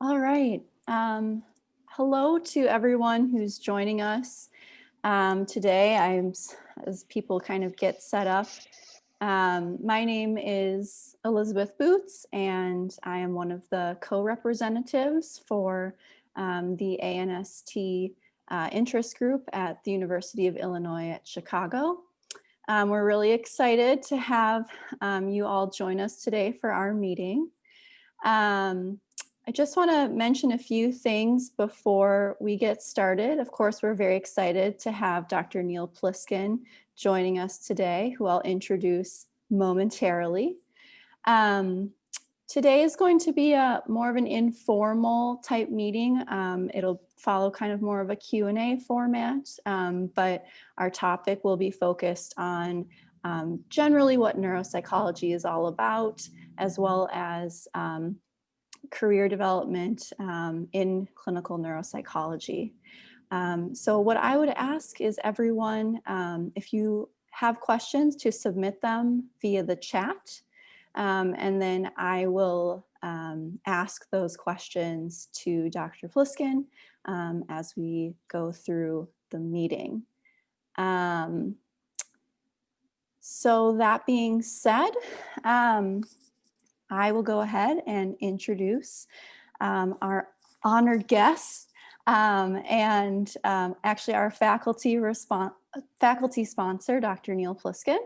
All right. Hello to everyone who's joining us today. As people kind of get set up. My name is Elizabeth Boots, and I am one of the co-representatives for the ANST interest group at the University of Illinois at Chicago. We're really excited to have you all join us today for our meeting. I just want to mention a few things before we get started. Of course, we're very excited to have Dr. Neil Pliskin joining us today, who I'll introduce momentarily. Today is going to be more of an informal type meeting. It'll follow kind of more of a Q&A format, but our topic will be focused on generally what neuropsychology is all about, as well as career development in clinical neuropsychology. So what I would ask is everyone, if you have questions, to submit them via the chat, and then I will ask those questions to Dr. Pliskin as we go through the meeting. So that being said, I will go ahead and introduce our honored guests and actually our faculty sponsor, Dr. Neil Pliskin.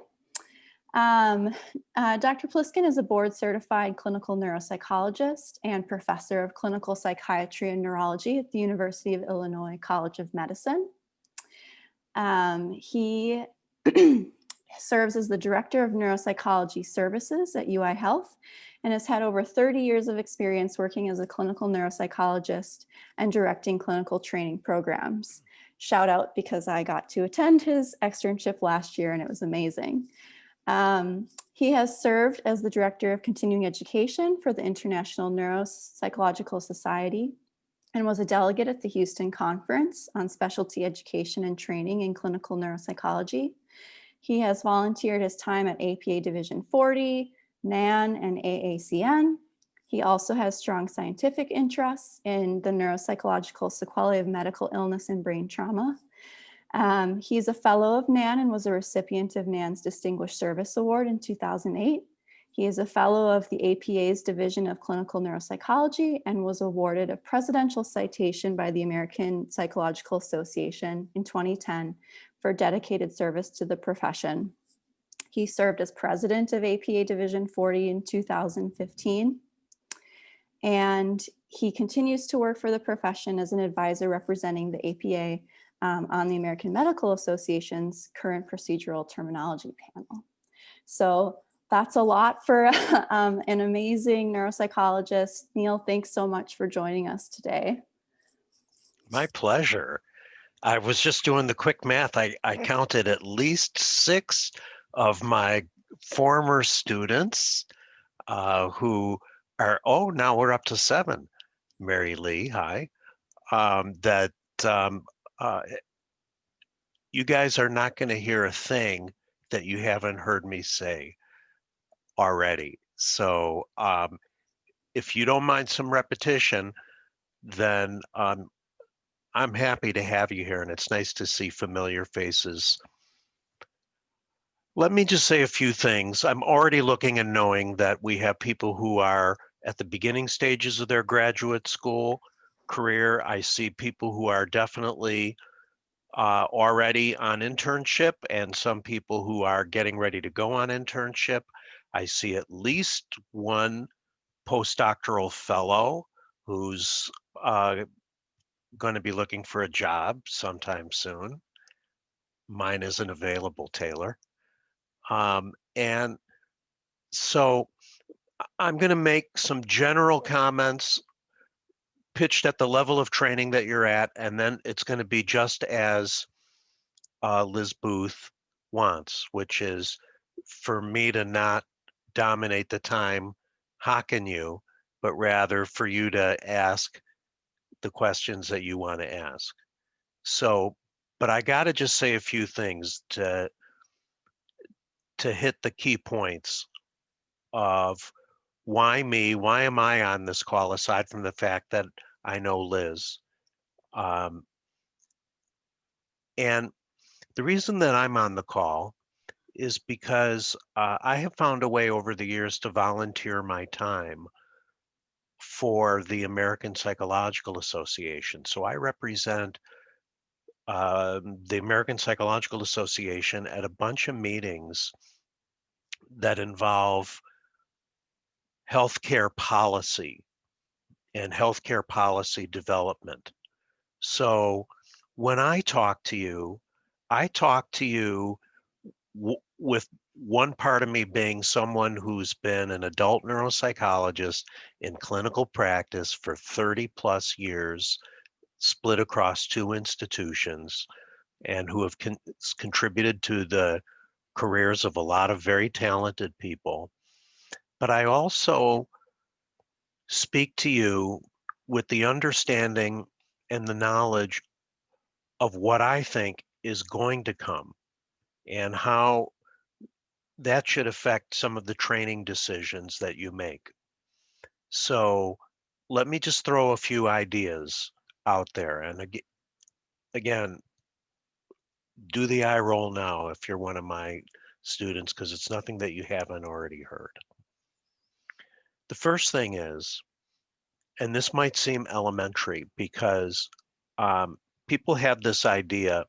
Dr. Pliskin is a board-certified clinical neuropsychologist and professor of clinical psychiatry and neurology at the University of Illinois College of Medicine. He serves as the director of neuropsychology services at UI Health and has had over 30 years of experience working as a clinical neuropsychologist and directing clinical training programs. Shout out because I got to attend his externship last year and it was amazing. He has served as the director of continuing education for the International Neuropsychological Society and was a delegate at the Houston Conference on Specialty Education and Training in Clinical Neuropsychology. He has volunteered his time at APA Division 40, NAN, and AACN. He also has strong scientific interests in the neuropsychological sequelae of medical illness and brain trauma. He's a fellow of NAN and was a recipient of NAN's Distinguished Service Award in 2008. He is a fellow of the APA's Division of Clinical Neuropsychology and was awarded a presidential citation by the American Psychological Association in 2010 for dedicated service to the profession. He served as president of APA Division 40 in 2015. And he continues to work for the profession as an advisor representing the APA on the American Medical Association's current procedural terminology panel. So that's a lot for an amazing neuropsychologist. Neil, thanks so much for joining us today. My pleasure. I was just doing the quick math. I counted at least 6 of my former students who are, now we're up to 7. Mary Lee, hi. You guys are not going to hear a thing that you haven't heard me say already. So if you don't mind some repetition, then I'm happy to have you here, and it's nice to see familiar faces. Let me just say a few things. I'm already looking and knowing that we have people who are at the beginning stages of their graduate school career. I see people who are definitely already on internship and some people who are getting ready to go on internship. I see at least one postdoctoral fellow who's going to be looking for a job sometime soon. Mine isn't available, Taylor. And so I'm going to make some general comments pitched at the level of training that you're at, and then it's going to be just as Liz Booth wants, which is for me to not dominate the time hocking you, but rather for you to ask the questions that you want to ask. So, but I got to just say a few things to hit the key points of why me? Why am I on this call aside from the fact that I know Liz? Um, and the reason that I'm on the call is because I have found a way over the years to volunteer my time for the American Psychological Association. So I represent the American Psychological Association at a bunch of meetings that involve healthcare policy and healthcare policy development. So when I talk to you with one part of me being someone who's been an adult neuropsychologist in clinical practice for 30 plus years, split across two institutions, and who have contributed to the careers of a lot of very talented people. But I also speak to you with the understanding and the knowledge of what I think is going to come and how that should affect some of the training decisions that you make. So let me just throw a few ideas out there. And again, do the eye roll now if you're one of my students, because it's nothing that you haven't already heard. The first thing is, and this might seem elementary because people have this idea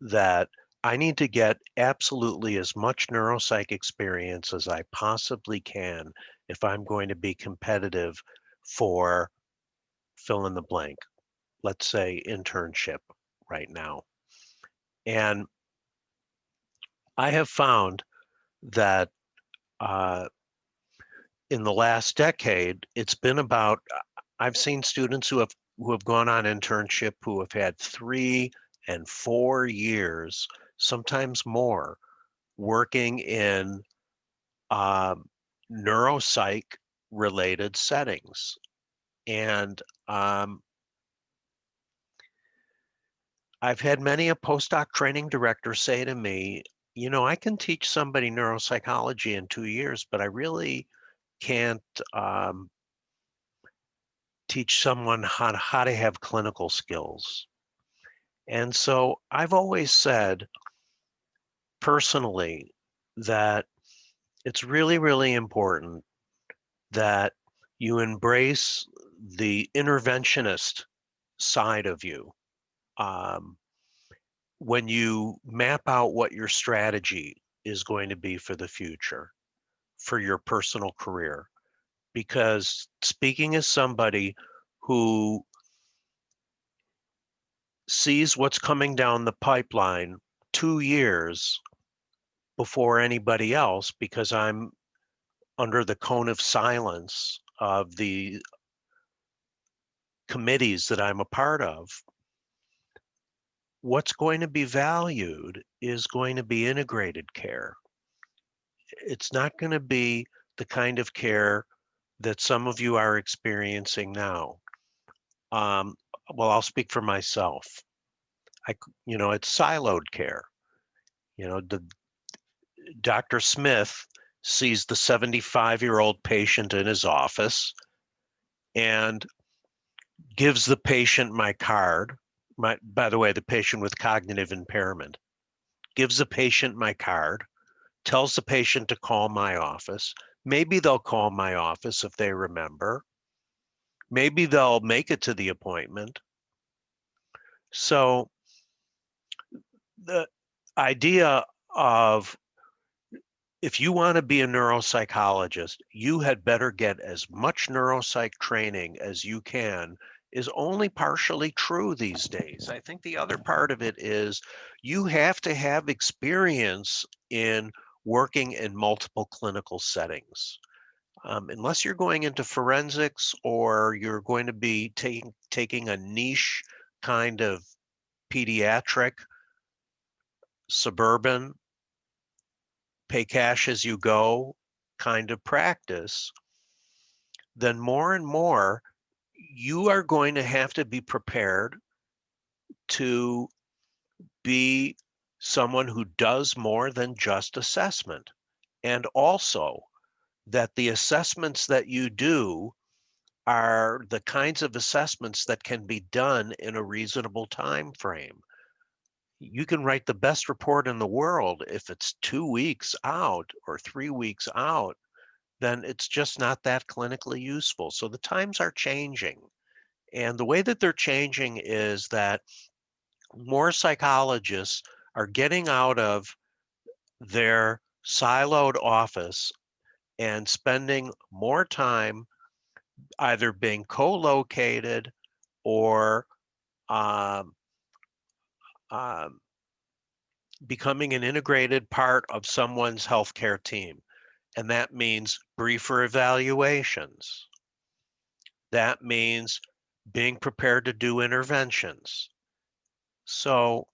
that I need to get absolutely as much neuropsych experience as I possibly can if I'm going to be competitive for fill in the blank, let's say internship right now. And I have found that uh, in the last decade, it's been about, I've seen students who have gone on internship who have had 3 and 4 years, sometimes more, working in um, neuropsych related settings. And I've had many a postdoc training director say to me, you know, I can teach somebody neuropsychology in 2 years, but I really can't teach someone how to have clinical skills. And so I've always said personally that it's really, really important that you embrace the interventionist side of you um, when you map out what your strategy is going to be for the future, for your personal career. Because speaking as somebody who sees what's coming down the pipeline 2 years before anybody else, because I'm under the cone of silence of the committees that I'm a part of, what's going to be valued is going to be integrated care. It's not going to be the kind of care that some of you are experiencing now. Um, well, I'll speak for myself. It's siloed care. The Dr. Smith sees the 75-year-old patient in his office and gives the patient my card. By the way, the patient with cognitive impairment gives the patient my card, tells the patient to call my office. Maybe they'll call my office if they remember. Maybe they'll make it to the appointment. So the idea of if you want to be a neuropsychologist, you had better get as much neuropsych training as you can is only partially true these days. I think the other part of it is you have to have experience in working in multiple clinical settings. Unless you're going into forensics or you're going to be taking a niche kind of pediatric, suburban, pay cash as you go kind of practice, then more and more you are going to have to be prepared to be someone who does more than just assessment. And also that the assessments that you do are the kinds of assessments that can be done in a reasonable time frame. You can write the best report in the world. If it's 2 weeks out or 3 weeks out, then it's just not that clinically useful. So the times are changing. And the way that they're changing is that more psychologists are getting out of their siloed office and spending more time either being co-located or um, um, becoming an integrated part of someone's healthcare team. And that means briefer evaluations. That means being prepared to do interventions. So,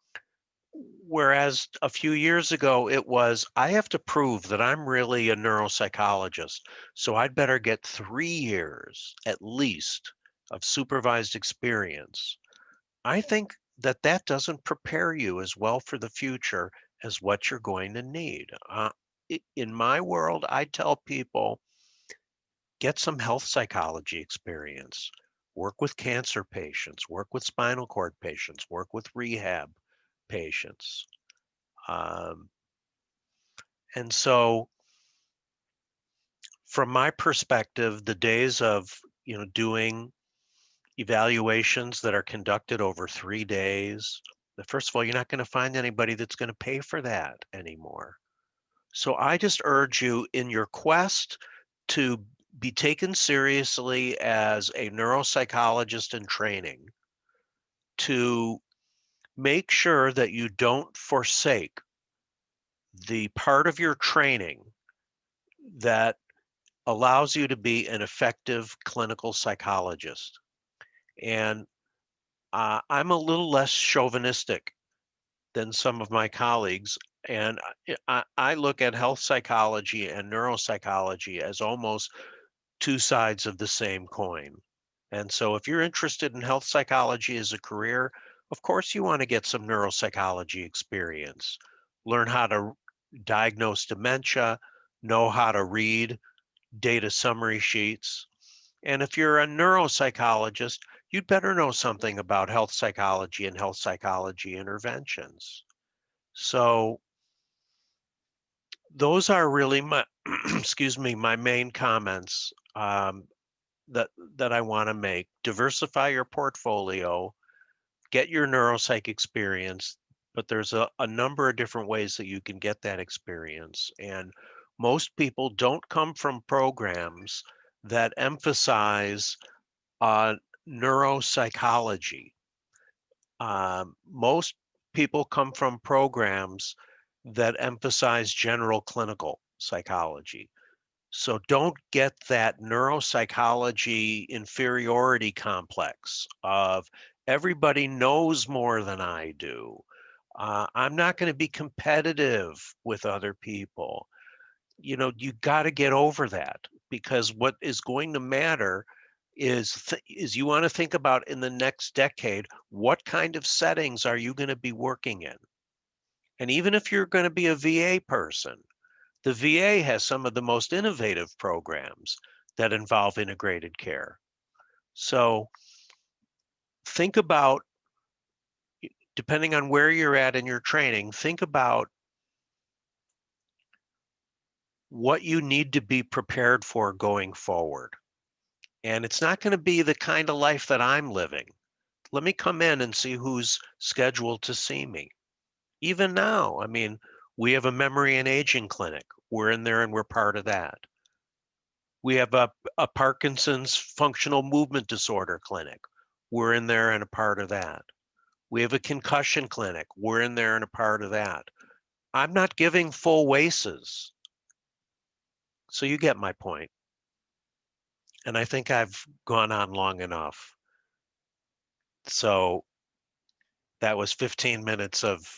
whereas a few years ago it was, I have to prove that I'm really a neuropsychologist, so I'd better get 3 years at least of supervised experience. I think that that doesn't prepare you as well for the future as what you're going to need. In my world, I tell people get some health psychology experience, work with cancer patients, work with spinal cord patients, work with rehab patients. Um, and so, from my perspective, the days of doing evaluations that are conducted over 3 days, first of all, you're not going to find anybody that's going to pay for that anymore. So I just urge you in your quest to be taken seriously as a neuropsychologist in training, to make sure that you don't forsake the part of your training that allows you to be an effective clinical psychologist. And I'm a little less chauvinistic than some of my colleagues. And I look at health psychology and neuropsychology as almost two sides of the same coin. And so, if you're interested in health psychology as a career, of course, you want to get some neuropsychology experience, learn how to diagnose dementia, know how to read data summary sheets. And if you're a neuropsychologist, you'd better know something about health psychology and health psychology interventions. So those are really my, excuse me, my main comments that I want to make. Diversify your portfolio, get your neuropsych experience, but there's a number of different ways that you can get that experience. And most people don't come from programs that emphasize uh, neuropsychology. Most people come from programs that emphasize general clinical psychology. So don't get that neuropsychology inferiority complex of everybody knows more than I do. I'm not going to be competitive with other people. You got to get over that, because what is going to matter is you want to think about in the next decade, what kind of settings are you going to be working in? And even if you're going to be a VA person, the VA has some of the most innovative programs that involve integrated care. So think about, depending on where you're at in your training, think about what you need to be prepared for going forward. And it's not going to be the kind of life that I'm living. Let me come in and see who's scheduled to see me. Even now, I mean, we have a memory and aging clinic. We're in there and we're part of that. We have a Parkinson's functional movement disorder clinic. We're in there and a part of that. We have a concussion clinic. We're in there and a part of that. I'm not giving full WACEs. So you get my point. And I think I've gone on long enough. So that was 15 minutes of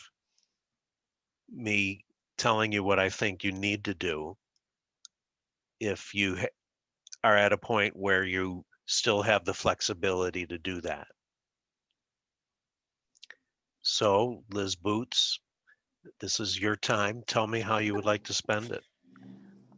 me telling you what I think you need to do if you are at a point where you still have the flexibility to do that. So, Liz Boots, this is your time. Tell me how you would like to spend it.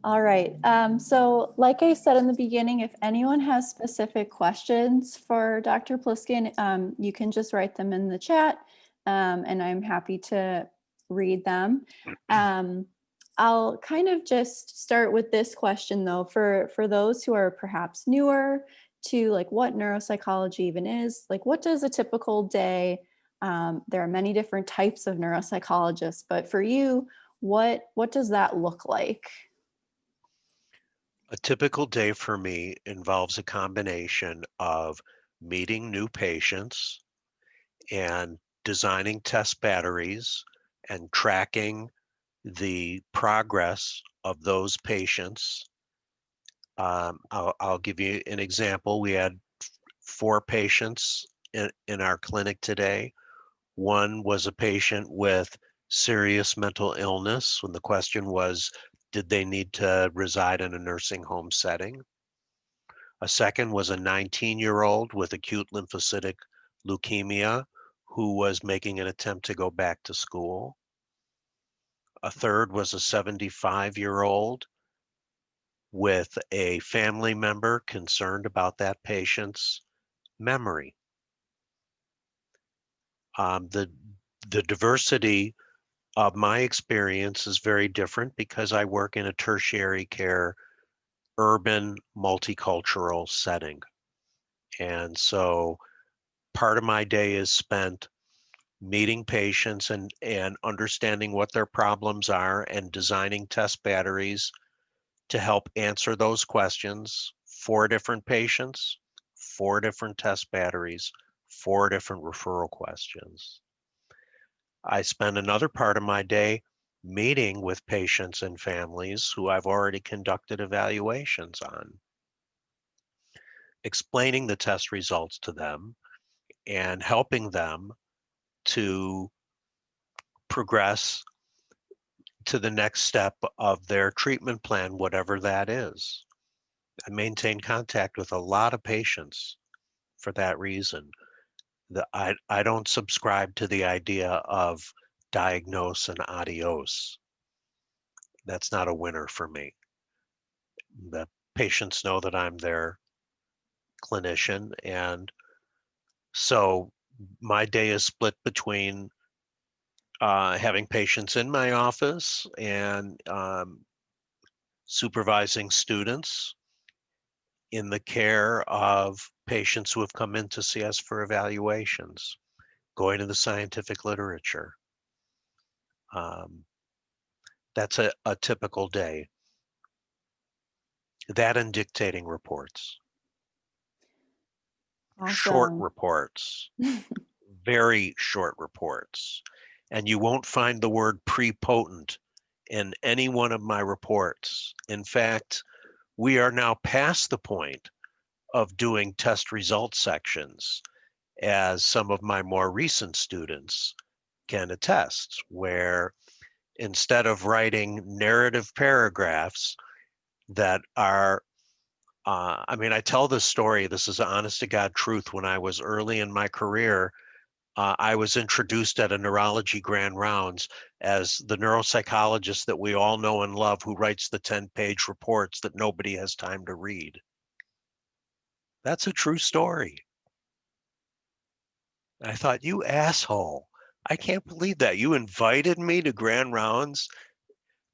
All right. So like I said in the beginning, if anyone has specific questions for Dr. Pliskin, you can just write them in the chat, and I'm happy to read them. Um, I'll kind of just start with this question though, for those who are perhaps newer to like what neuropsychology even is, like what does a typical day, there are many different types of neuropsychologists, but for you, what does that look like? A typical day for me involves a combination of meeting new patients and designing test batteries and tracking the progress of those patients. I'll give you an example. We had 4 patients in our clinic today. One was a patient with serious mental illness when the question was, did they need to reside in a nursing home setting? A second was a 19-year-old with acute lymphocytic leukemia who was making an attempt to go back to school. A third was a 75-year-old with a family member concerned about that patient's memory. The diversity of my experience is very different because I work in a tertiary care, urban, multicultural setting. And so part of my day is spent meeting patients and understanding what their problems are and designing test batteries to help answer those questions. 4 different patients, 4 different test batteries, 4 different referral questions. I spend another part of my day meeting with patients and families who I've already conducted evaluations on, explaining the test results to them and helping them to progress to the next step of their treatment plan, whatever that is. I maintain contact with a lot of patients for that reason. I don't subscribe to the idea of diagnose and adios. That's not a winner for me. The patients know that I'm their clinician, and so my day is split between having patients in my office and supervising students in the care of patients who have come in to see us for evaluations, going to the scientific literature. Um, that's a typical day. That and dictating reports, short Awesome. reports, very short reports. And you won't find the word prepotent in any one of my reports. In fact, we are now past the point of doing test result sections, as some of my more recent students can attest, where instead of writing narrative paragraphs that are, I mean, I tell this story, this is honest to God truth. When I was early in my career, I was introduced at a neurology grand rounds as the neuropsychologist that we all know and love who writes the 10-page reports that nobody has time to read. That's a true story. I thought, you asshole. I can't believe that. You invited me to grand rounds.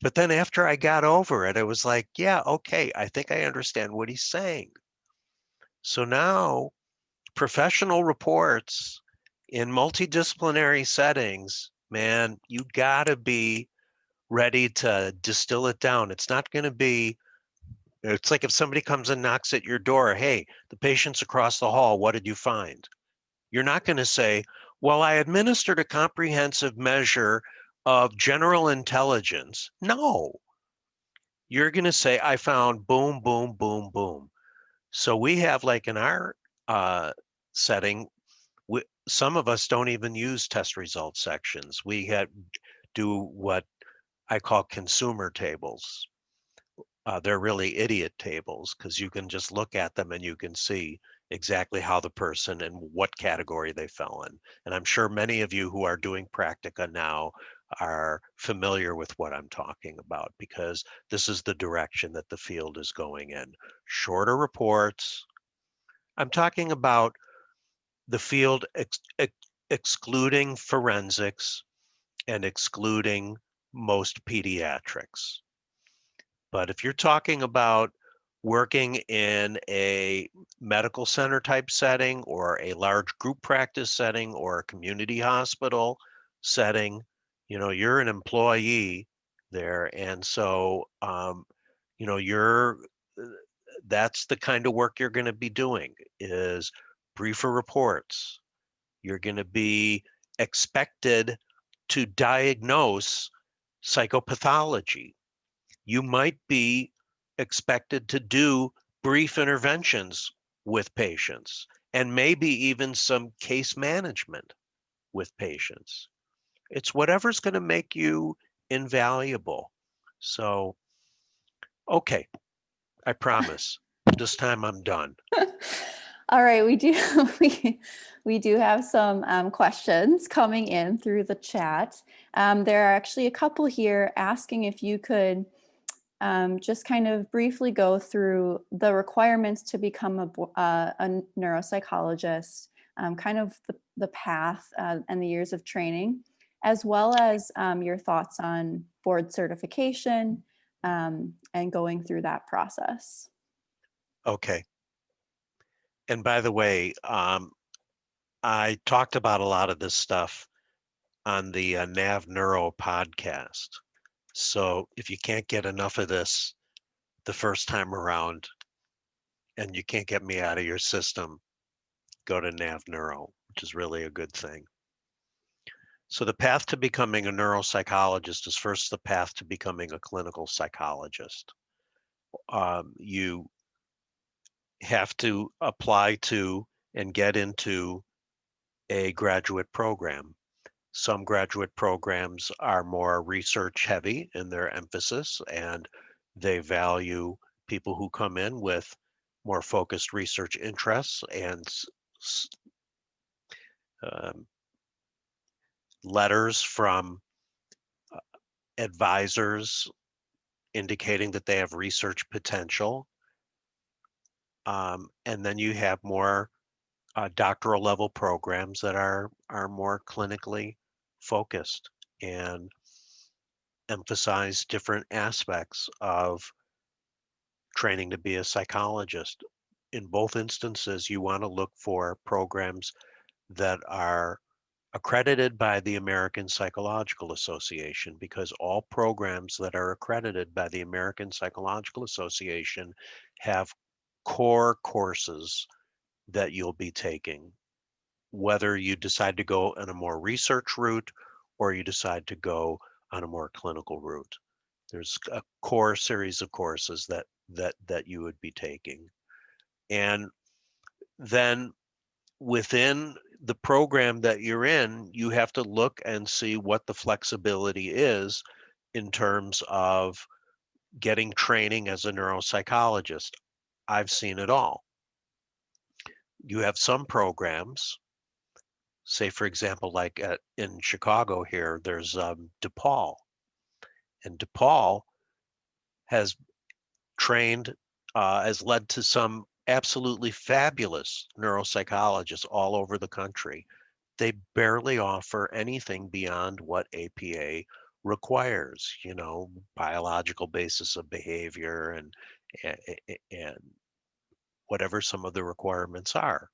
But then after I got over it, I was like, yeah, okay, I think I understand what he's saying. So now professional reports in multidisciplinary settings, man, you gotta be ready to distill it down. It's not gonna be, it's like if somebody comes and knocks at your door, hey, the patient's across the hall, what did you find? You're not gonna say, well, I administered a comprehensive measure of general intelligence. No, you're gonna say, I found boom, boom, boom, boom. So we have, like in our setting, some of us don't even use test result sections. Do what I call consumer tables. They're really idiot tables because you can just look at them and you can see exactly how the person and what category they fell in. And I'm sure many of you who are doing practica now are familiar with what I'm talking about, because this is the direction that the field is going in. Shorter reports. I'm talking about the field excluding forensics and excluding most pediatrics. But if you're talking about working in a medical center type setting or a large group practice setting or a community hospital setting, you're an employee there. And so, you're that's the kind of work you're going to be doing, is briefer reports. You're going to be expected to diagnose psychopathology. You might be expected to do brief interventions with patients and maybe even some case management with patients. It's whatever's going to make you invaluable. So, okay, I promise. This time I'm done. All right, we do we do have some questions coming in through the chat. There are actually a couple here asking if you could just kind of briefly go through the requirements to become a neuropsychologist, kind of the path and the years of training, as well as your thoughts on board certification and going through that process. Okay. And by the way, I talked about a lot of this stuff on the Nav Neuro podcast. So if you can't get enough of this the first time around and you can't get me out of your system, go to Nav Neuro, which is really a good thing. So the path to becoming a neuropsychologist is first the path to becoming a clinical psychologist. You have to apply to and get into a graduate program. Some graduate programs are more research heavy in their emphasis, and they value people who come in with more focused research interests and um, letters from advisors indicating that they have research potential. And then you have more doctoral level programs that are more clinically focused and emphasize different aspects of training to be a psychologist. In both instances, you want to look for programs that are accredited by the American Psychological Association, because all programs that are accredited by the American Psychological Association have core courses that you'll be taking, whether you decide to go on a more research route or you decide to go on a more clinical route. There's a core series of courses that you would be taking. And then within the program that you're in, you have to look and see what the flexibility is in terms of getting training as a neuropsychologist. I've seen it all. You have some programs, say for example, like in Chicago here, there's DePaul, and DePaul has trained, has led to some absolutely fabulous neuropsychologists all over the country. They barely offer anything beyond what APA requires, biological basis of behavior and whatever some of the requirements are.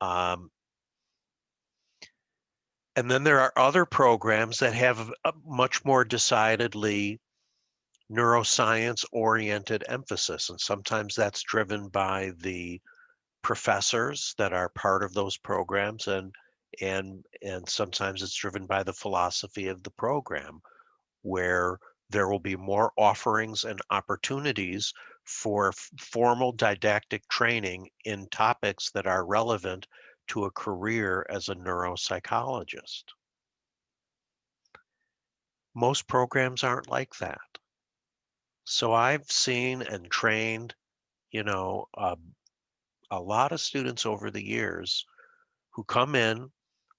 And then there are other programs that have a much more decidedly neuroscience oriented emphasis. And sometimes that's driven by the professors that are part of those programs, and sometimes it's driven by the philosophy of the program, where there will be more offerings and opportunities for formal didactic training in topics that are relevant to a career as a neuropsychologist. Most programs aren't like that. So I've seen and trained, you know, a, a lot of students over the years who come in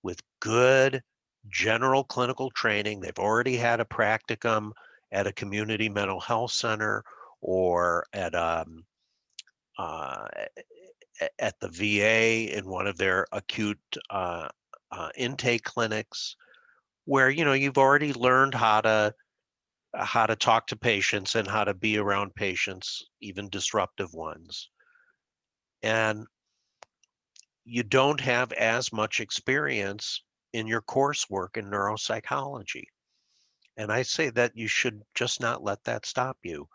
with good general clinical training. They've already had a practicum at a community mental health center or uh, at the VA in one of their acute intake clinics, where you've already learned how to talk to patients and how to be around patients, even disruptive ones. And you don't have as much experience in your coursework in neuropsychology. And I say that you should just not let that stop you.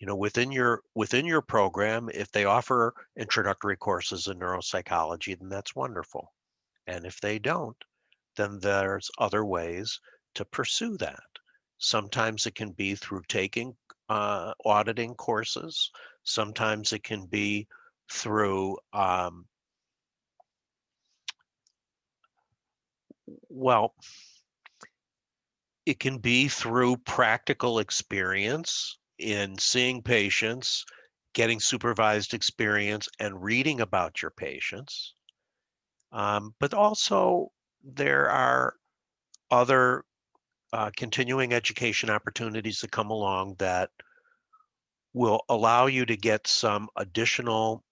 Within your program, if they offer introductory courses in neuropsychology, then that's wonderful. And if they don't, then there's other ways to pursue that. Sometimes it can be through taking auditing courses. Sometimes it can be through, well, it can be through practical experience in seeing patients, getting supervised experience, and reading about your patients. But also, there are other continuing education opportunities that come along that will allow you to get some additional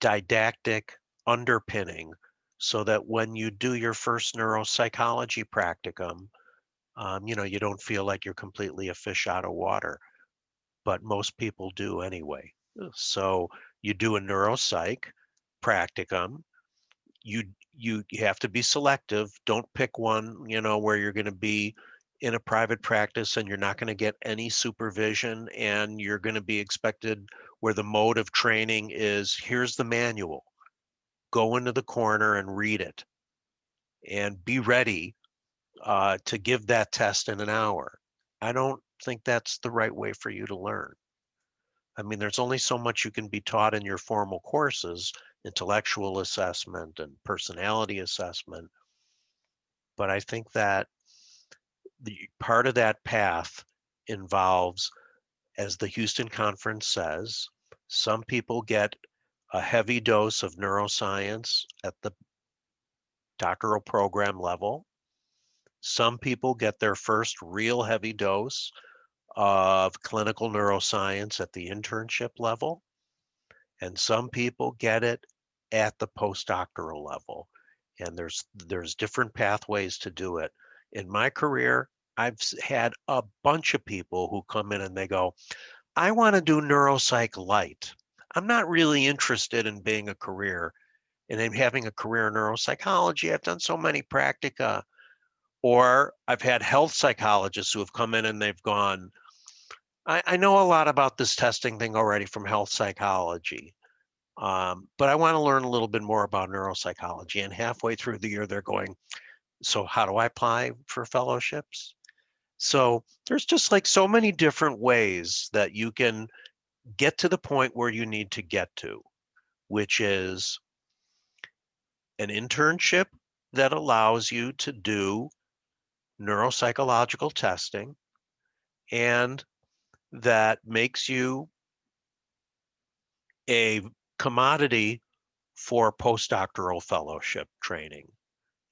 didactic underpinning so that when you do your first neuropsychology practicum, you don't feel like you're completely a fish out of water, but most people do anyway. So you do a neuropsych practicum. You have to be selective. Don't pick one, where you're going to be in a private practice and you're not going to get any supervision and you're going to be expected where the mode of training is here's the manual. Go into the corner and read it and be ready to give that test in an hour. I don't think that's the right way for you to learn. I mean, there's only so much you can be taught in your formal courses, intellectual assessment and personality assessment. But I think that the part of that path involves, as the Houston Conference says, some people get a heavy dose of neuroscience at the doctoral program level. Some people get their first real heavy dose of clinical neuroscience at the internship level, and some people get it at the postdoctoral level. And there's different pathways to do it. In my career, I've had a bunch of people who come in and they go, I want to do neuropsych light. I'm not really interested in being a career and in having a career in neuropsychology. I've done so many practica. Or I've had health psychologists who have come in and they've gone, I know a lot about this testing thing already from health psychology, but I want to learn a little bit more about neuropsychology. And halfway through the year, they're going, so how do I apply for fellowships? So there's just like so many different ways that you can get to the point where you need to get to, which is an internship that allows you to do neuropsychological testing and that makes you a commodity for postdoctoral fellowship training.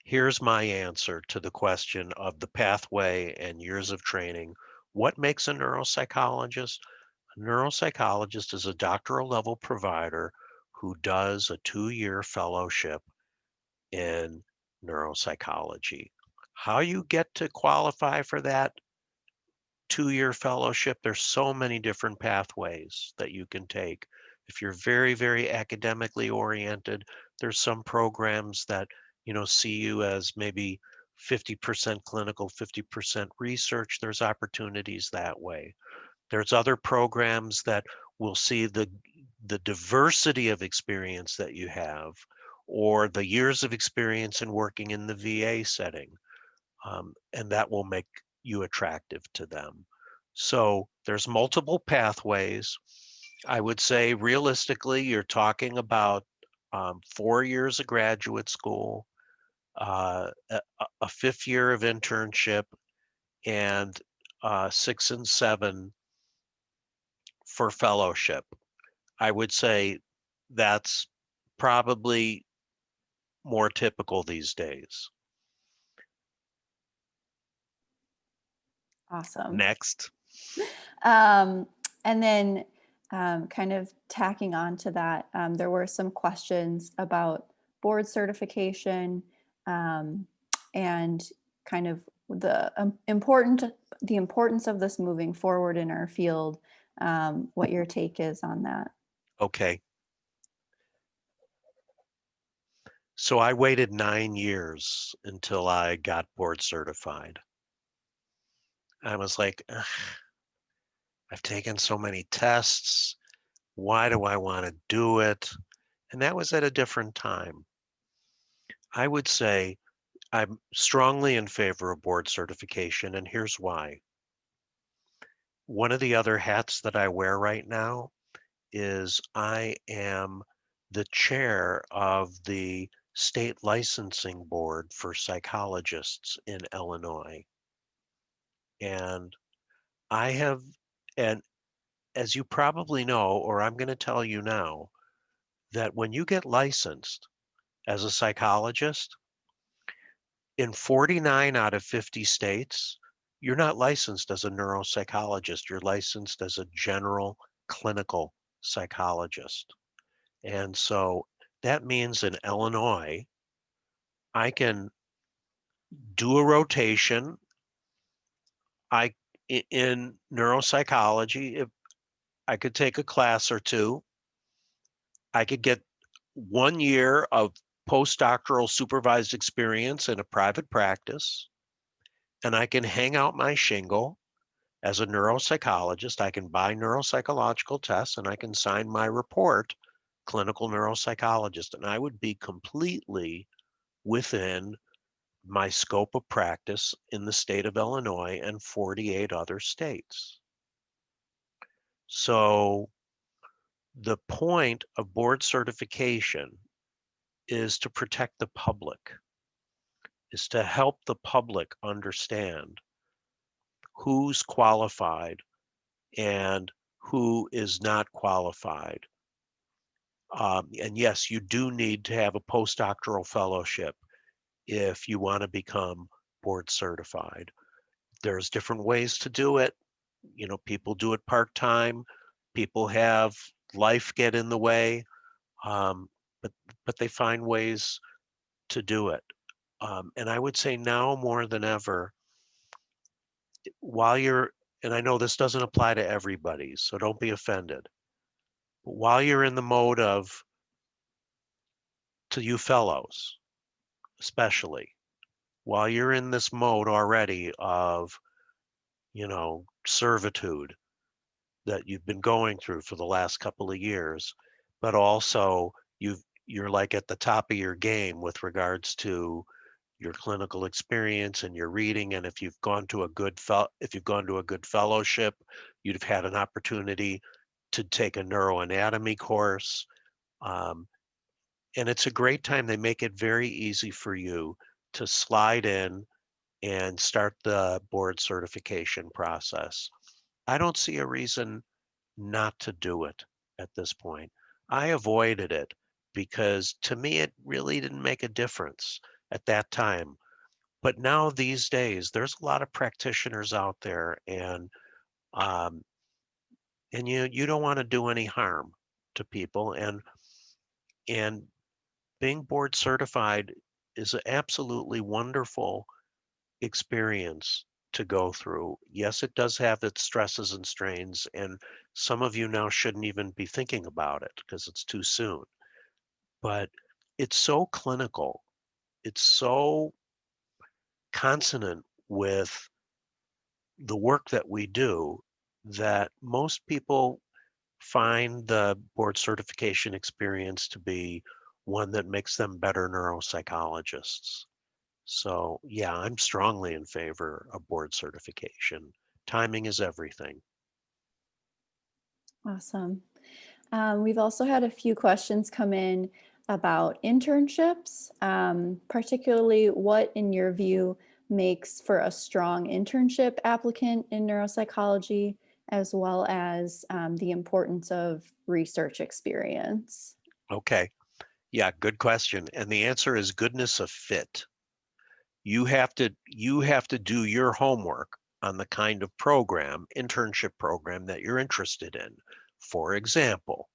Here's my answer to the question of the pathway and years of training. What makes a neuropsychologist? A neuropsychologist is a doctoral level provider who does a 2-year fellowship in neuropsychology. How you get to qualify for that 2-year fellowship, there's so many different pathways that you can take. If you're very, very academically oriented, there's some programs that, see you as maybe 50% clinical, 50% research. There's opportunities that way. There's other programs that will see the diversity of experience that you have or the years of experience in working in the VA setting, and that will make you attractive to them. So there's multiple pathways. I would say realistically, you're talking about 4 years of graduate school, a fifth year of internship, and 6 and 7 for fellowship. I would say that's probably more typical these days. Awesome. Next. Um, and then kind of tacking on to that, there were some questions about board certification um, and kind of the importance of this moving forward in our field. What your take is on that? Okay. So I waited 9 years until I got board certified. I was like, "Ugh, I've taken so many tests. Why do I want to do it?" And that was at a different time. I would say I'm strongly in favor of board certification, and here's why. One of the other hats that I wear right now is I am the chair of the state licensing board for psychologists in Illinois. And I have, and as you probably know, or I'm going to tell you now, that when you get licensed as a psychologist, in 49 out of 50 states, you're not licensed as a neuropsychologist. You're licensed as a general clinical psychologist. And so that means in Illinois, I can do a rotation. In neuropsychology, if I could take a class or two, I could get 1 year of postdoctoral supervised experience in a private practice, and I can hang out my shingle as a neuropsychologist. I can buy neuropsychological tests and I can sign my report, clinical neuropsychologist, and I would be completely within my scope of practice in the state of Illinois and 48 other states. So the point of board certification is to protect the public, is to help the public understand who's qualified and who is not qualified. And yes, you do need to have a postdoctoral fellowship if you want to become board certified. There's different ways to do it. You know, people do it part-time. People have life get in the way, um, but they find ways to do it. And I would say now more than ever, while you're, and I know this doesn't apply to everybody, so don't be offended. But while you're in the mode of, to you fellows, especially, while you're in this mode already of, servitude that you've been going through for the last couple of years, but also you're like at the top of your game with regards to your clinical experience and your reading. And if you've gone to a good fellowship, you'd have had an opportunity to take a neuroanatomy course. Um, and it's a great time. They make it very easy for you to slide in and start the board certification process. I don't see a reason not to do it at this point. I avoided it because to me it really didn't make a difference at that time. But now these days, there's a lot of practitioners out there, um, and you don't want to do any harm to people, and being board certified is an absolutely wonderful experience to go through. Yes, it does have its stresses and strains, and some of you now shouldn't even be thinking about it because it's too soon. But it's so clinical, it's so consonant with the work that we do that most people find the board certification experience to be one that makes them better neuropsychologists. So, yeah, I'm strongly in favor of board certification. Timing is everything. Awesome. We've also had a few questions come in about internships, particularly what, in your view, makes for a strong internship applicant in neuropsychology, as well as the importance of research experience. Okay. Yeah, good question. And the answer is goodness of fit. You have to do your homework. on the kind of program, internship program that you're interested in. For example,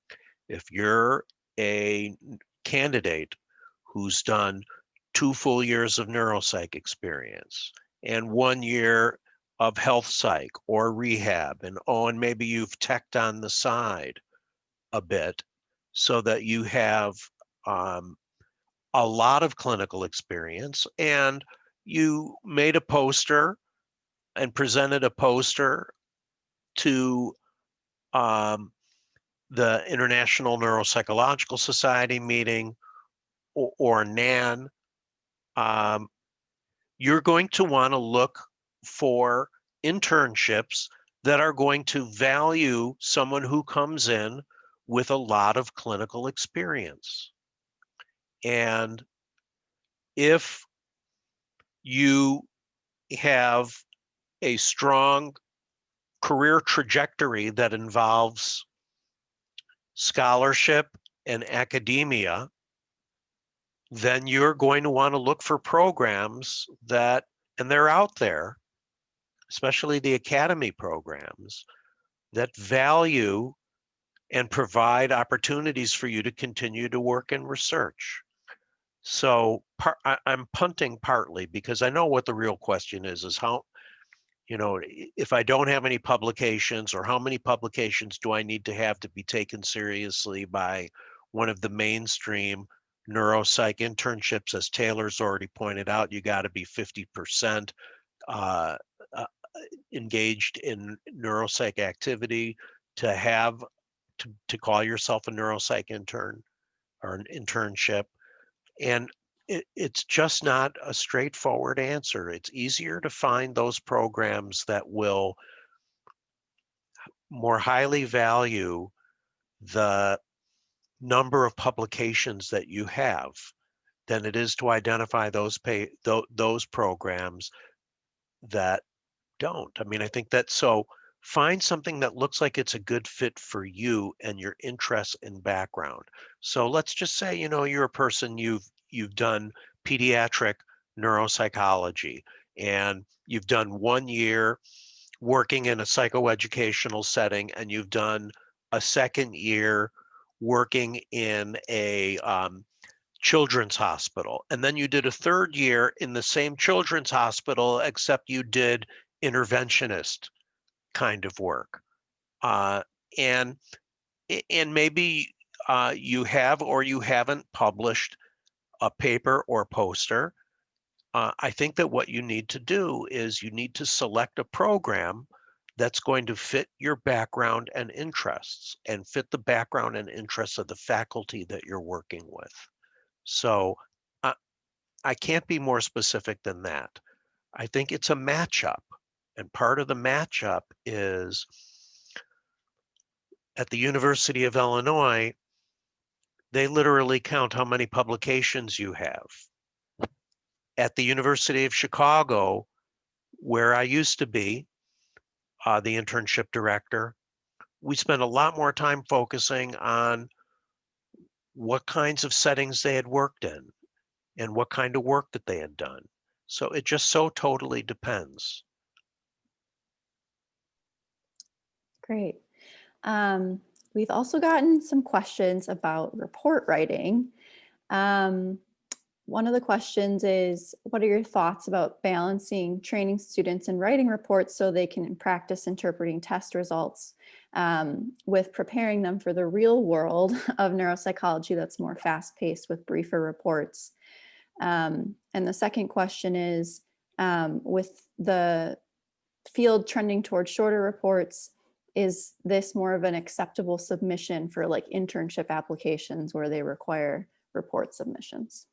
if you're a candidate who's done 2 full years of neuropsych experience and 1 year of health psych or rehab, and maybe you've teched on the side a bit so that you have um, a lot of clinical experience, and you made a poster and presented a poster to um, the International Neuropsychological Society meeting or NAN, um, you're going to want to look for internships that are going to value someone who comes in with a lot of clinical experience. And if you have a strong career trajectory that involves scholarship and academia, then you're going to want to look for programs that, and they're out there, especially the academy programs, that value and provide opportunities for you to continue to work in research. So I'm punting partly because I know what the real question is how, if I don't have any publications, or how many publications do I need to have to be taken seriously by one of the mainstream neuropsych internships? As Taylor's already pointed out, you got to be 50% uh, uh, engaged in neuropsych activity to have to call yourself a neuropsych intern or an internship. And it's just not a straightforward answer. It's easier to find those programs that will more highly value the number of publications that you have than it is to identify those programs that don't. I mean, I think that so find something that looks like it's a good fit for you and your interests and background. So let's just say, you're a person, you've done pediatric neuropsychology, and you've done 1 year working in a psychoeducational setting, and you've done a second year working in a children's hospital. And then you did a third year in the same children's hospital, except you did interventionist kind of work. Uh, and and maybe you have or you haven't published a paper or poster. I think that what you need to do is you need to select a program that's going to fit your background and interests and fit the background and interests of the faculty that you're working with. So uh, I can't be more specific than that. I think it's a matchup. And part of the matchup is at the University of Illinois, they literally count how many publications you have. At the University of Chicago, where I used to be the internship director, we spent a lot more time focusing on what kinds of settings they had worked in and what kind of work that they had done. So it just so totally depends. Great. We've also gotten some questions about report writing. One of the questions is, what are your thoughts about balancing training students in writing reports so they can practice interpreting test results with preparing them for the real world of neuropsychology that's more fast-paced with briefer reports? And the second question is, with the field trending towards shorter reports, is this more of an acceptable submission for like internship applications where they require report submissions?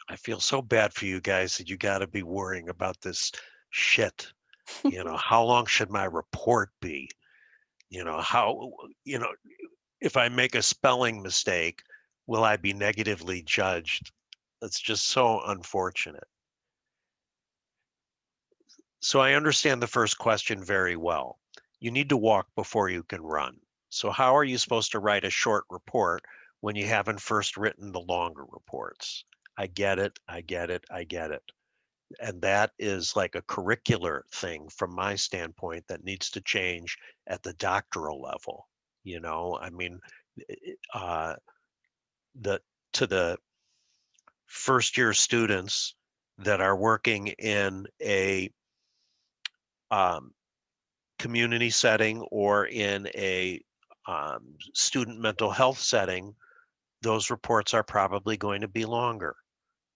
I feel so bad for you guys that you got to be worrying about this shit. How long should my report be? How, if I make a spelling mistake, will I be negatively judged? That's just so unfortunate. So I understand the first question very well. You need to walk before you can run. So how are you supposed to write a short report when you haven't first written the longer reports? I get it. I get it. I get it. And that is like a curricular thing from my standpoint that needs to change at the doctoral level. I mean, uh, the to the first year students that are working in a um, community setting or in a student mental health setting, those reports are probably going to be longer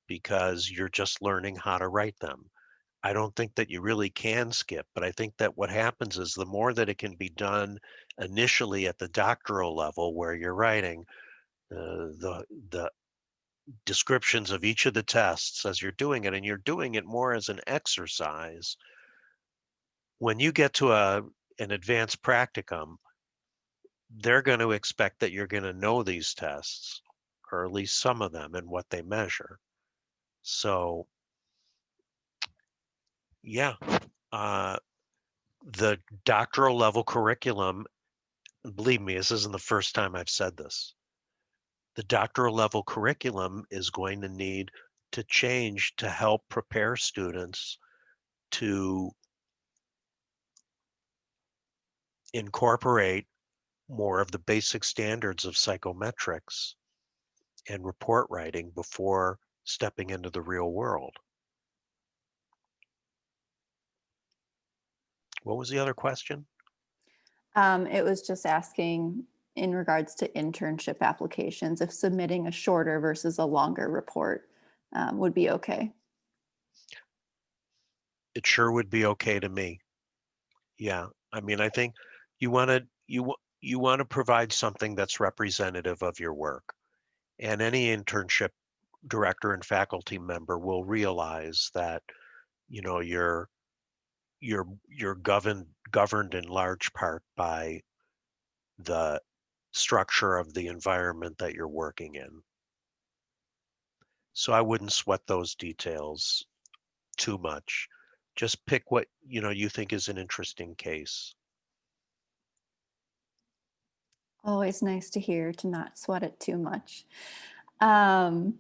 because you're just learning how to write them. I don't think that you really can skip, but I think that what happens is the more that it can be done initially at the doctoral level where you're writing the descriptions of each of the tests as you're doing it, and you're doing it more as an exercise. When you get to an advanced practicum, they're going to expect that you're going to know these tests, or at least some of them, and what they measure. So, yeah, uh, the doctoral level curriculum, believe me, this isn't the first time I've said this. The doctoral level curriculum is going to need to change to help prepare students to incorporate more of the basic standards of psychometrics and report writing before stepping into the real world. What was the other question? It was just asking in regards to internship applications, if submitting a shorter versus a longer report would be okay. It sure would be okay to me. Yeah. I mean, I think you want to provide something that's representative of your work. And any internship director and faculty member will realize that, you're you're governed in large part by the structure of the environment that you're working in. So I wouldn't sweat those details too much. Just pick what, you think is an interesting case. Always nice to hear to not sweat it too much. Um,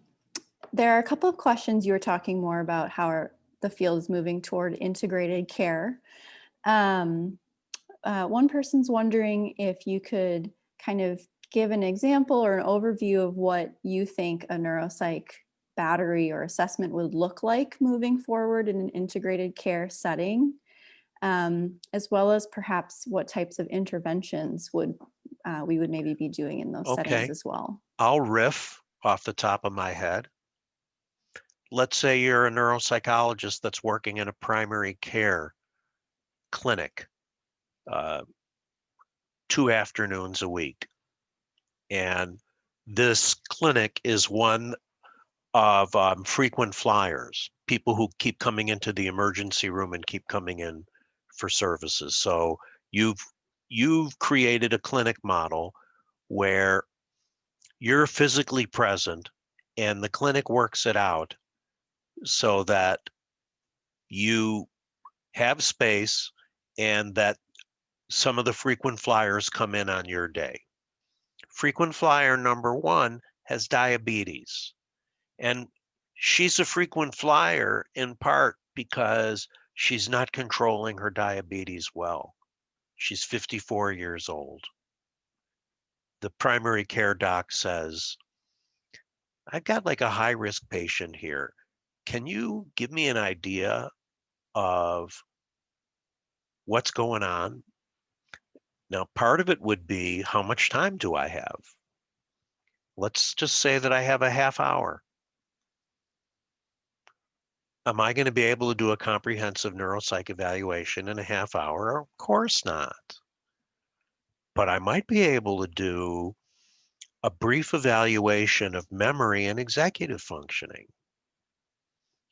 there are a couple of questions you were talking more about how the field is moving toward integrated care. Um, one person's wondering if you could kind of give an example or an overview of what you think a neuropsych battery or assessment would look like moving forward in an integrated care setting, as well as perhaps what types of interventions we would maybe be doing in those settings Okay, as well. I'll riff off the top of my head. Let's say you're a neuropsychologist that's working in a primary care clinic, uh, 2 afternoons a week. And this clinic is one of frequent flyers, people who keep coming into the emergency room and keep coming in for services. So you've you've created a clinic model where you're physically present and the clinic works it out so that you have space and that some of the frequent flyers come in on your day. Frequent flyer number one has diabetes. And she's a frequent flyer in part because she's not controlling her diabetes well. She's 54 years old. The primary care doc says, I've got like a high risk patient here. Can you give me an idea of what's going on? Now, part of it would be how much time do I have? Let's just say that I have a half hour. Am I going to be able to do a comprehensive neuropsych evaluation in a half hour? Of course not. But I might be able to do a brief evaluation of memory and executive functioning.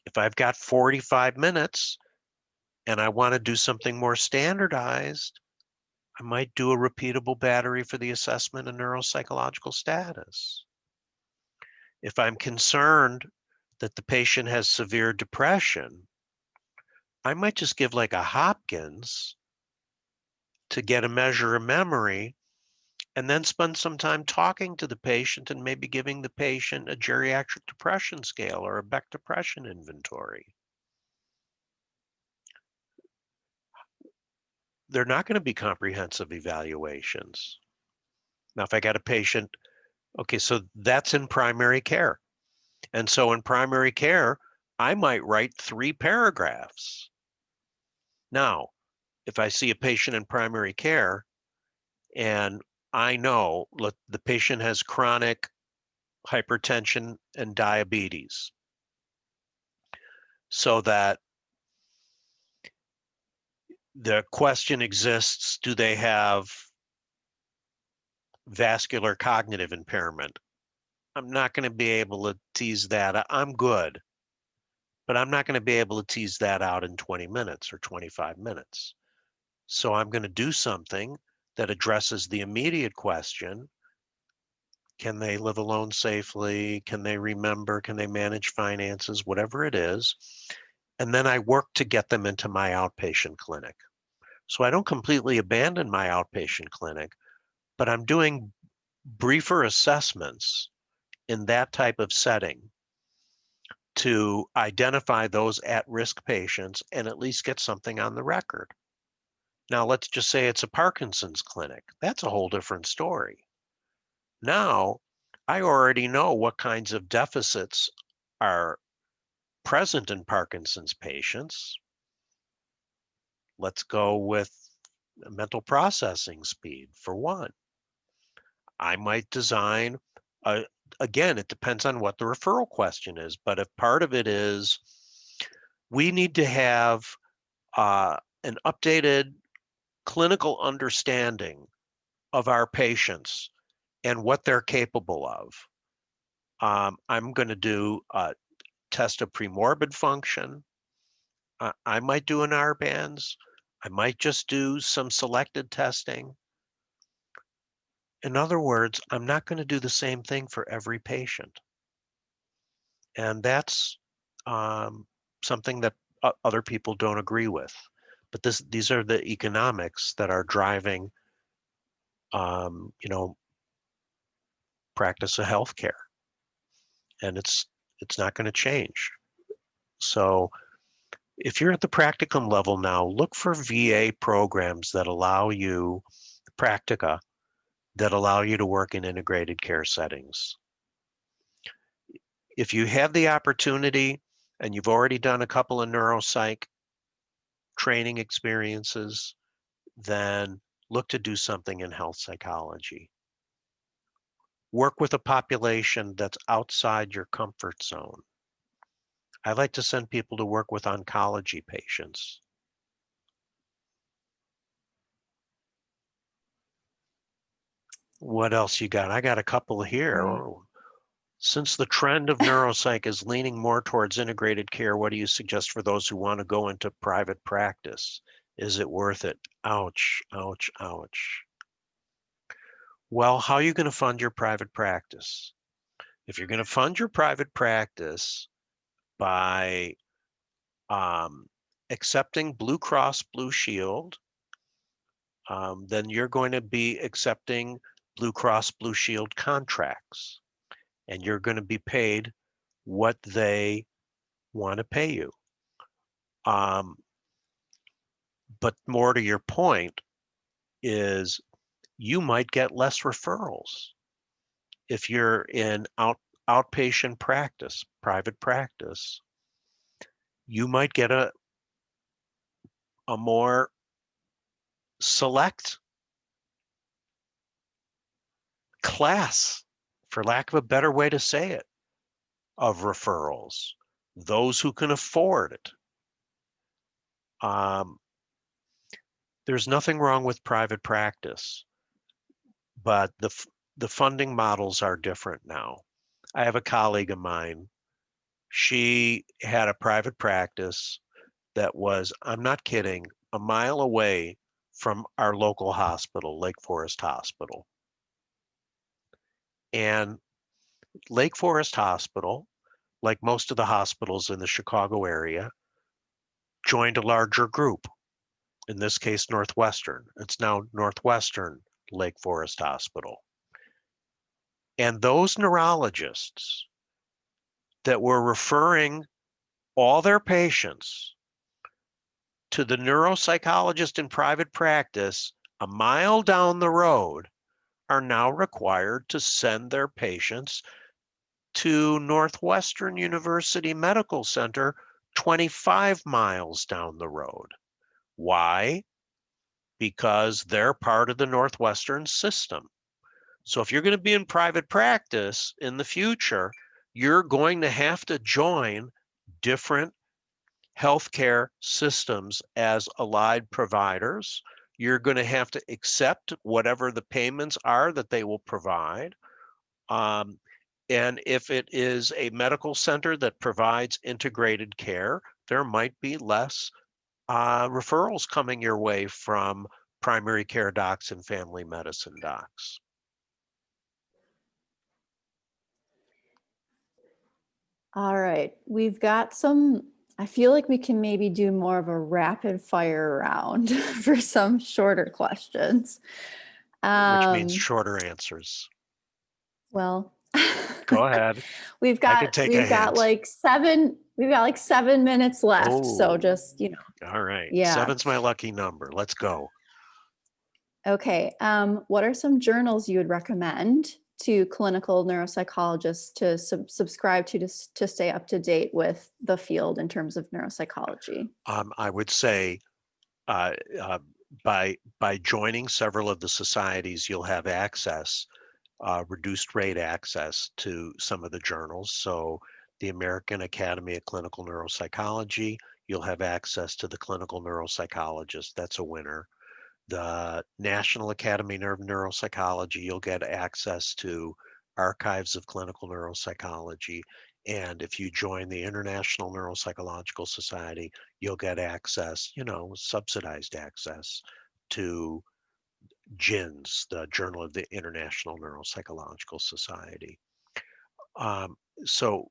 If I've got 45 minutes and I want to do something more standardized, I might do a repeatable battery for the assessment of neuropsychological status. If I'm concerned that the patient has severe depression, I might just give like a Hopkins to get a measure of memory and then spend some time talking to the patient and maybe giving the patient a geriatric depression scale or a Beck depression inventory. they're not going to be comprehensive evaluations. Now, if I got a patient, okay, so that's in primary care. And so in primary care, I might write 3 paragraphs. Now, if I see a patient in primary care and I know the patient has chronic hypertension and diabetes, so that the question exists, do they have vascular cognitive impairment? I'm not going to be able to tease that. I'm good, but I'm not going to be able to tease that out in 20 minutes or 25 minutes. So I'm going to do something that addresses the immediate question. Can they live alone safely? Can they remember? Can they manage finances? Whatever it is. And then I work to get them into my outpatient clinic. So I don't completely abandon my outpatient clinic, but I'm doing briefer assessments in that type of setting to identify those at-risk patients and at least get something on the record. Now, let's just say it's a Parkinson's clinic. That's a whole different story. Now, I already know what kinds of deficits are present in Parkinson's patients. Let's go with mental processing speed for one. I might design, again, it depends on what the referral question is, but if part of it is we need to have an updated clinical understanding of our patients and what they're capable of. I'm going to do a test of premorbid function. I might do an R-bands. I might just do some selected testing. In other words, I'm not going to do the same thing for every patient. And that's something that other people don't agree with. But these are the economics that are driving, practice of healthcare, and it's not going to change. So if you're at the practicum level now, look for VA programs that allow you, practica, that allow you to work in integrated care settings. If you have the opportunity and you've already done a couple of neuropsych training experiences, then look to do something in health psychology. Work with a population that's outside your comfort zone. I like to send people to work with oncology patients. What else you got? I got a couple here. Right. Since the trend of neuropsych is leaning more towards integrated care, what do you suggest for those who want to go into private practice? Is it worth it? Ouch, ouch, ouch. Well, how are you going to fund your private practice? If you're going to fund your private practice by accepting Blue Cross Blue Shield, then you're going to be accepting Blue Cross Blue Shield contracts, and you're going to be paid what they want to pay you. But more to your point is you might get less referrals if you're in outpatient practice, private practice. You might get a more select class, for lack of a better way to say it, of referrals, those who can afford it. There's nothing wrong with private practice, but the funding models are different now. I have a colleague of mine. She had a private practice that was, I'm not kidding, a mile away from our local hospital, Lake Forest Hospital. And Lake Forest Hospital, like most of the hospitals in the Chicago area, joined a larger group, in this case, Northwestern. It's now Northwestern Lake Forest Hospital. And those neurologists that were referring all their patients to the neuropsychologist in private practice a mile down the road are now required to send their patients to Northwestern University Medical Center 25 miles down the road. Why? Because they're part of the Northwestern system. So if you're going to be in private practice in the future, you're going to have to join different healthcare systems as allied providers. You're going to have to accept whatever the payments are that they will provide. And if it is a medical center that provides integrated care, there might be less referrals coming your way from primary care docs and family medicine docs. All right, we've got some, I feel like we can maybe do more of a rapid fire round for some shorter questions. Which means Um, shorter answers. well, Go ahead. we've I can got take a we've got hint. like 7 minutes left. So Oh, just, all right. yeah. 7's my lucky number. Let's go. Okay. What are some journals you would recommend to clinical neuropsychologists to subscribe to stay up to date with the field in terms of neuropsychology? I would say uh, uh, by joining several of the societies, you'll have access, reduced rate access to some of the journals. So the American Academy of Clinical Neuropsychology, you'll have access to the clinical neuropsychologist. That's a winner. The National Academy of Neuropsychology, you'll get access to archives of clinical neuropsychology. And if you join the International Neuropsychological Society, you'll get access, subsidized access to JINS, the Journal of the International Neuropsychological Society. Um, so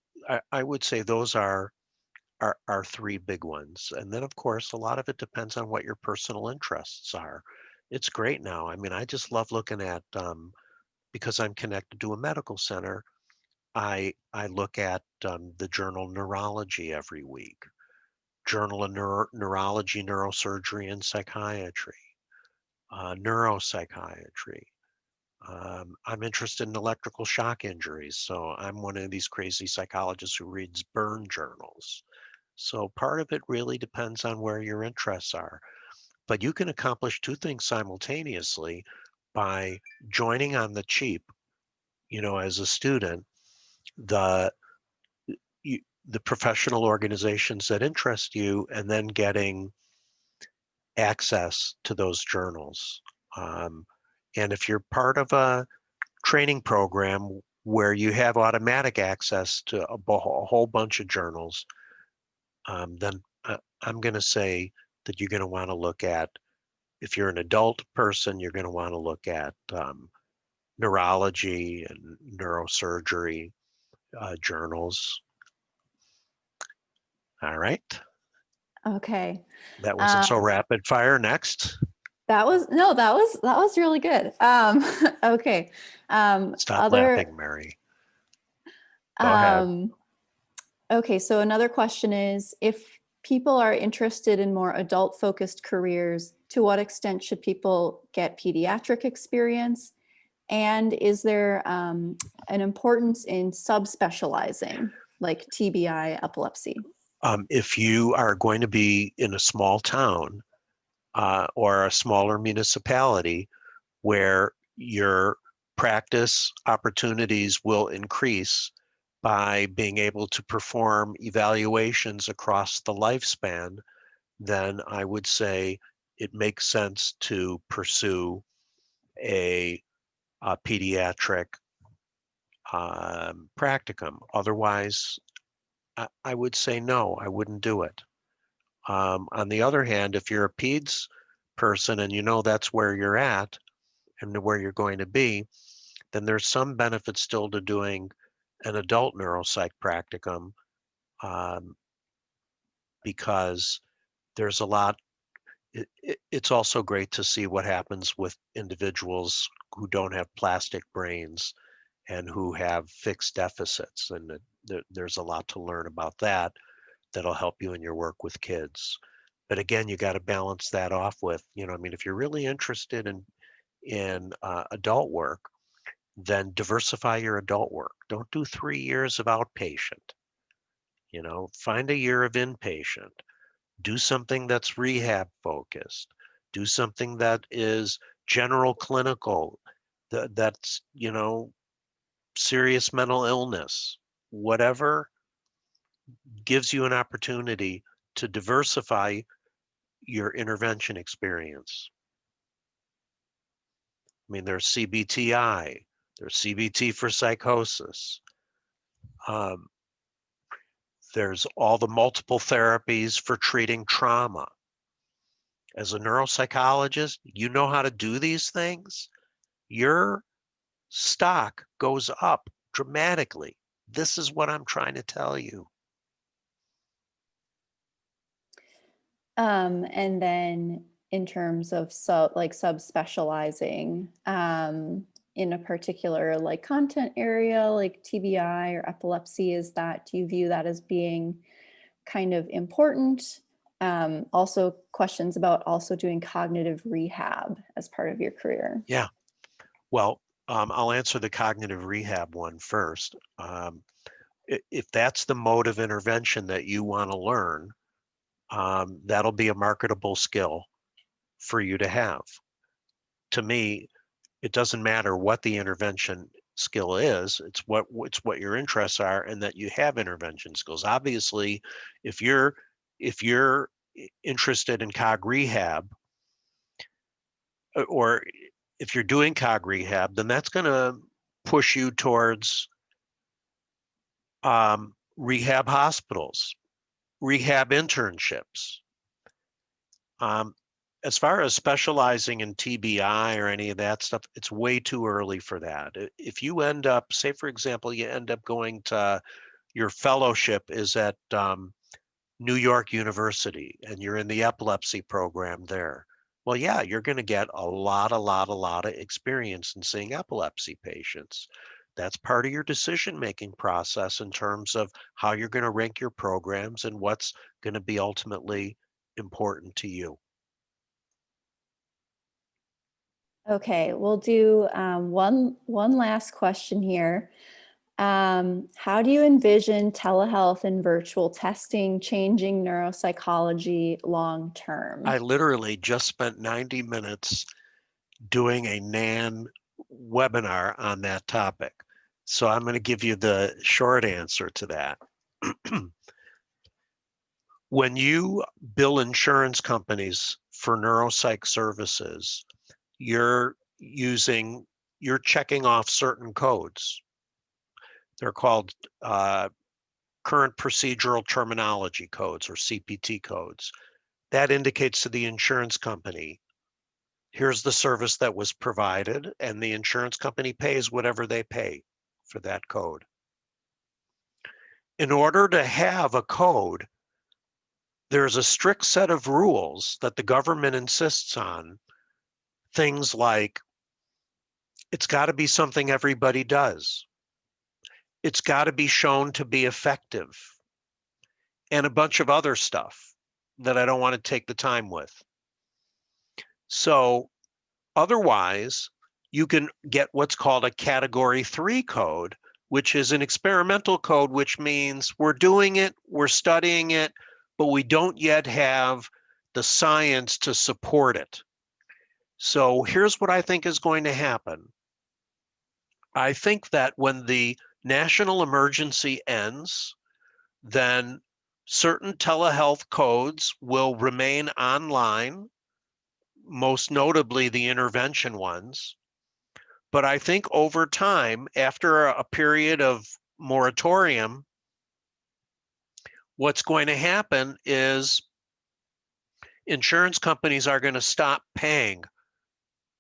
I would say those are three big ones. And then, of course, a lot of it depends on what your personal interests are. It's great now. I mean, I just love looking at, because I'm connected to a medical center, I look at the journal Neurology every week, Journal of Neurology, Neurosurgery, and Psychiatry, Neuropsychiatry. I'm interested in electrical shock injuries, so I'm one of these crazy psychologists who reads burn journals. So part of it really depends on where your interests are. But you can accomplish two things simultaneously by joining on the cheap, as a student, the the professional organizations that interest you, and then getting access to those journals. Um, and if you're part of a training program where you have automatic access to a whole bunch of journals, then I'm going to say that you're going to want to look at, if you're an adult person, you're going to want to look at neurology and neurosurgery journals. All right. Okay. That wasn't so Um, rapid fire. Next. that was really good. Okay. Stop Other laughing, Mary. Go ahead. um, okay, so another question is, if people are interested in more adult focused careers, to what extent should people get pediatric experience? And is there an importance in subspecializing, like TBI, epilepsy? If you are going to be in a small town or a smaller municipality where your practice opportunities will increase by being able to perform evaluations across the lifespan, then I would say it makes sense to pursue a pediatric practicum. Otherwise, I would say no, I wouldn't do it. On the other hand, if you're a peds person and you know that's where you're at and where you're going to be, then there's some benefit still to doing an adult neuropsych practicum, um, because there's a lot. It's also great to see what happens with individuals who don't have plastic brains and who have fixed deficits. And there's a lot to learn about that that'll help you in your work with kids. But again, you got to balance that off with, I mean, if you're really interested in adult work, then diversify your adult work. Don't do 3 years of outpatient. Find a year of inpatient. Do something that's rehab focused. Do something that is general clinical. That's serious mental illness. Whatever gives you an opportunity to diversify your intervention experience. I mean, there's CBTI, there's CBT for psychosis. Um, there's all the multiple therapies for treating trauma. As a neuropsychologist, you know how to do these things. Your stock goes up dramatically. This is what I'm trying to tell you. And then in terms of subspecializing in a particular like content area, like TBI or epilepsy, do you view that as being kind of important? Also questions about also doing cognitive rehab as part of your career. Yeah. Well, I'll answer the cognitive rehab one first. If that's the mode of intervention that you want to learn, that'll be a marketable skill for you to have. To me, it doesn't matter what the intervention skill is. It's what your interests are, and that you have intervention skills. Obviously, if you're interested in cog rehab, or if you're doing cog rehab, then that's going to push you towards rehab hospitals, rehab internships. As far as specializing in TBI or any of that stuff, it's way too early for that. If you end up, say, for example, you end up going to your fellowship is at New York University and you're in the epilepsy program there. Well, yeah, you're going to get a lot of experience in seeing epilepsy patients. That's part of your decision-making process in terms of how you're going to rank your programs and what's going to be ultimately important to you. Okay, we'll do one last question here. How do you envision telehealth and virtual testing changing neuropsychology long term? I literally just spent 90 minutes doing a NAN webinar on that topic. So I'm going to give you the short answer to that. When you bill insurance companies for neuropsych services, you're checking off certain codes. They're called current procedural terminology codes, or CPT codes. That indicates to the insurance company, here's the service that was provided, and the insurance company pays whatever they pay for that code. In order to have a code, there's a strict set of rules that the government insists on. Things like, it's got to be something everybody does. It's got to be shown to be effective, and a bunch of other stuff that I don't want to take the time with. So otherwise, you can get what's called a category 3 code, which is an experimental code, which means we're doing it, we're studying it, but we don't yet have the science to support it. So here's what I think is going to happen. I think that when the national emergency ends, then certain telehealth codes will remain online, most notably the intervention ones. But I think over time, after a period of moratorium, what's going to happen is insurance companies are going to stop paying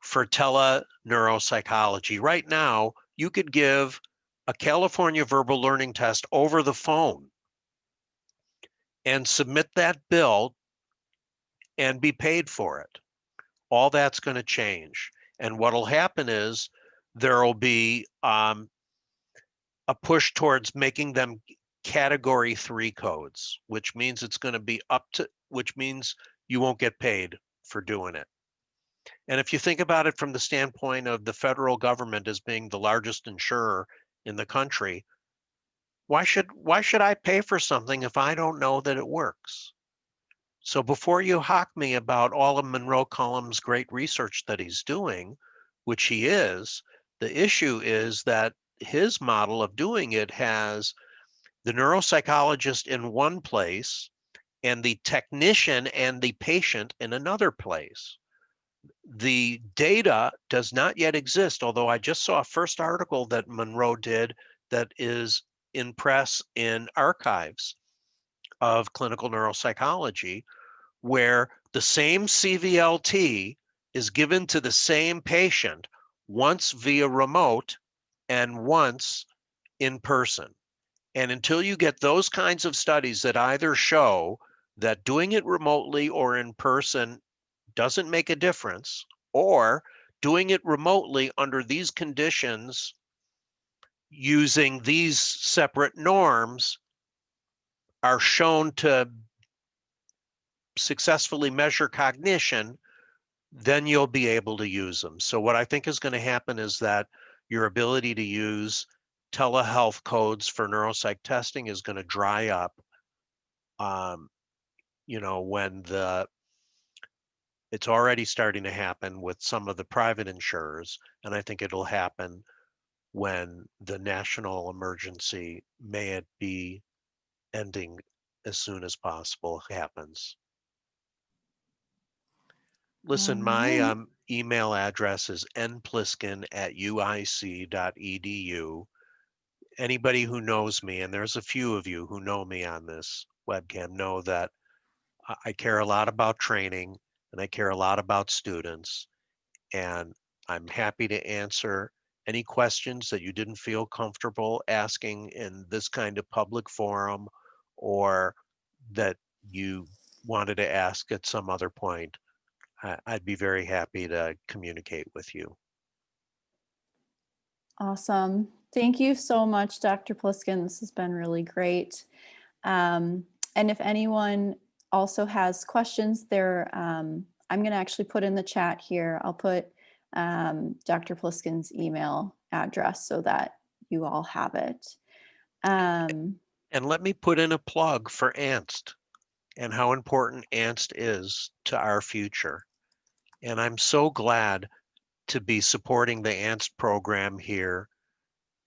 for tele-neuropsychology. Right now, you could give a California verbal learning test over the phone and submit that bill and be paid for it. All that's going to change. And what will happen is there will be a push towards making them category 3 codes, which means it's going to be which means you won't get paid for doing it. And if you think about it from the standpoint of the federal government as being the largest insurer in the country, why should I pay for something if I don't know that it works? So before you hawk me about all of Monroe Cullum's great research that he's doing, which he is, the issue is that his model of doing it has the neuropsychologist in one place and the technician and the patient in another place. The data does not yet exist, although I just saw a first article that Monroe did that is in press in archives of clinical neuropsychology, where the same CVLT is given to the same patient once via remote and once in person. And until you get those kinds of studies that either show that doing it remotely or in person doesn't make a difference, or doing it remotely under these conditions using these separate norms are shown to successfully measure cognition, then you'll be able to use them. So what I think is going to happen is that your ability to use telehealth codes for neuropsych testing is going to dry up, um, when it's already starting to happen with some of the private insurers, and I think it'll happen when the national emergency, may it be ending as soon as possible, happens. All Listen, my right. email address is npliskin@uic.edu. Anybody who knows me, and there's a few of you who know me on this webcam, know that I care a lot about training and I care a lot about students. And I'm happy to answer any questions that you didn't feel comfortable asking in this kind of public forum, or that you wanted to ask at some other point. I'd be very happy to communicate with you. Awesome. Thank you so much, Dr. Pliskin. This has been really great. And if anyone also has questions, I'm going to actually put in the chat here. I'll put Dr. Pliskin's email address so that you all have it. And let me put in a plug for ANST and how important ANST is to our future. And I'm so glad to be supporting the ANST program here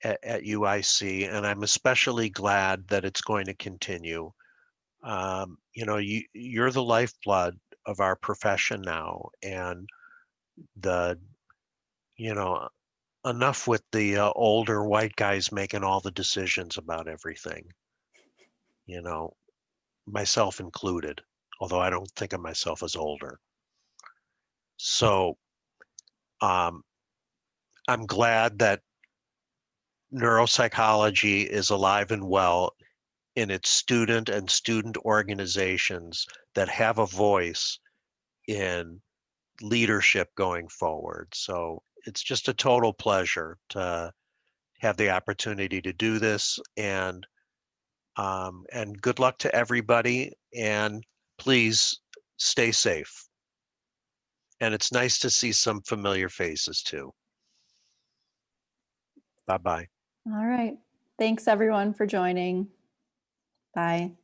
at UIC, and I'm especially glad that it's going to continue. You're the lifeblood of our profession now, and the, you know, enough with the older white guys making all the decisions about everything, you know, myself included, although I don't think of myself as older. So um, I'm glad that neuropsychology is alive and well in its student and student organizations that have a voice in leadership going forward. So it's just a total pleasure to have the opportunity to do this, and good luck to everybody, and please stay safe. And it's nice to see some familiar faces too. Bye-bye. All right. Thanks everyone for joining. Bye.